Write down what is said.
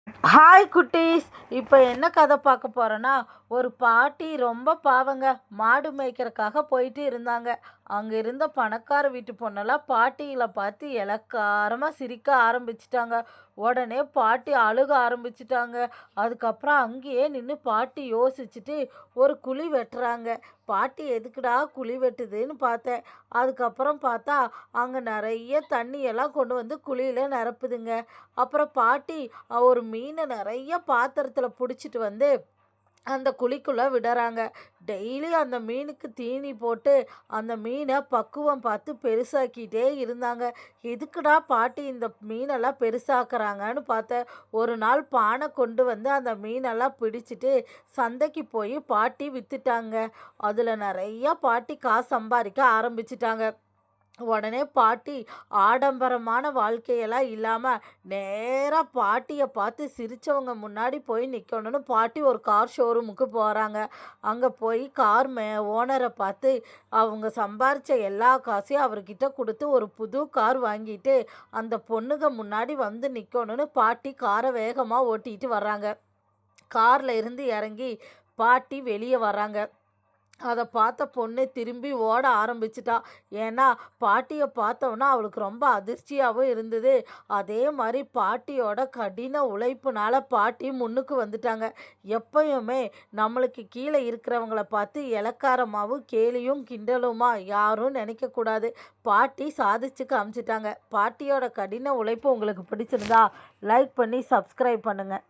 Hi குட்டீஸ். இப்போ என்ன கதை பார்க்க போகிறோன்னா, ஒரு பாட்டி ரொம்ப பாவங்க. மாடு மேய்க்கிறதுக்காக போயிட்டு இருந்தாங்க. அங்கே இருந்த பணக்கார வீட்டு பொண்ணெல்லாம் பாட்டிகளை பார்த்து இளக்காரமாக சிரிக்க ஆரம்பிச்சிட்டாங்க. உடனே பாட்டி அழுக ஆரம்பிச்சிட்டாங்க. அதுக்கப்புறம் அங்கேயே நின்று பாட்டி யோசிச்சுட்டு ஒரு குழி வெட்டுறாங்க. பாட்டி எதுக்குடா குழி வெட்டுதுன்னு பார்த்தேன். அதுக்கப்புறம் பார்த்தா அங்கே நிறைய தண்ணியெல்லாம் கொண்டு வந்து குழியில் நிரப்புதுங்க. அப்புறம் பாட்டி ஒரு மீனை நிறைய பாத்திரத்தில் பிடிச்சிட்டு வந்து அந்த குழிக்குள்ளே விடுறாங்க. டெய்லி அந்த மீனுக்கு தீனி போட்டு அந்த மீனை பக்குவம் பார்த்து பெருசாக்கிட்டே இருந்தாங்க. எதுக்குடா பாட்டி இந்த மீனெல்லாம் பெருசாக்குறாங்கன்னு பார்த்தேன். ஒரு நாள் பானை கொண்டு வந்து அந்த மீனெல்லாம் பிடிச்சிட்டு சந்தைக்கு போய் பாட்டி விற்றுட்டாங்க. அதில் நிறையா பாட்டி காசு சம்பாதிக்க ஆரம்பிச்சிட்டாங்க. உடனே பாட்டி ஆடம்பரமான வாழ்க்கையெல்லாம் இல்லாமல் நேராக பாட்டியை பார்த்து சிரித்தவங்க முன்னாடி போய் நிற்கணும்னு பாட்டி ஒரு கார் ஷோரூமுக்கு போகிறாங்க. அங்கே போய் கார் ஓனரை பார்த்து அவங்க சம்பாரித்த எல்லா காசையும் அவர்கிட்ட கொடுத்து ஒரு புது கார் வாங்கிட்டு அந்த பொண்ணுங்க முன்னாடி வந்து நிற்கணும்னு பாட்டி காரை வேகமாக ஓட்டிகிட்டு வர்றாங்க. காரில் இருந்து இறங்கி பாட்டி வெளியே வராங்க. அதை பார்த்த பொண்ணு திரும்பி ஓட ஆரம்பிச்சிட்டா. ஏன்னா பாட்டியை பார்த்தோன்னா அவளுக்கு ரொம்ப அதிர்ச்சியாகவும் இருந்தது. அதே மாதிரி பாட்டியோட கடின உழைப்புனால பாட்டி முன்னுக்கு வந்துட்டாங்க. எப்பயுமே நம்மளுக்கு கீழே இருக்கிறவங்கள பார்த்து இளக்காரமாகவும் கேலியும் கிண்டலுமா யாரும் நினைக்கக்கூடாது. பாட்டி சாதிச்சு காமிச்சிட்டாங்க. பாட்டியோட கடின உழைப்பு உங்களுக்கு பிடிச்சிருந்தா லைக் பண்ணி சப்ஸ்கிரைப் பண்ணுங்கள்.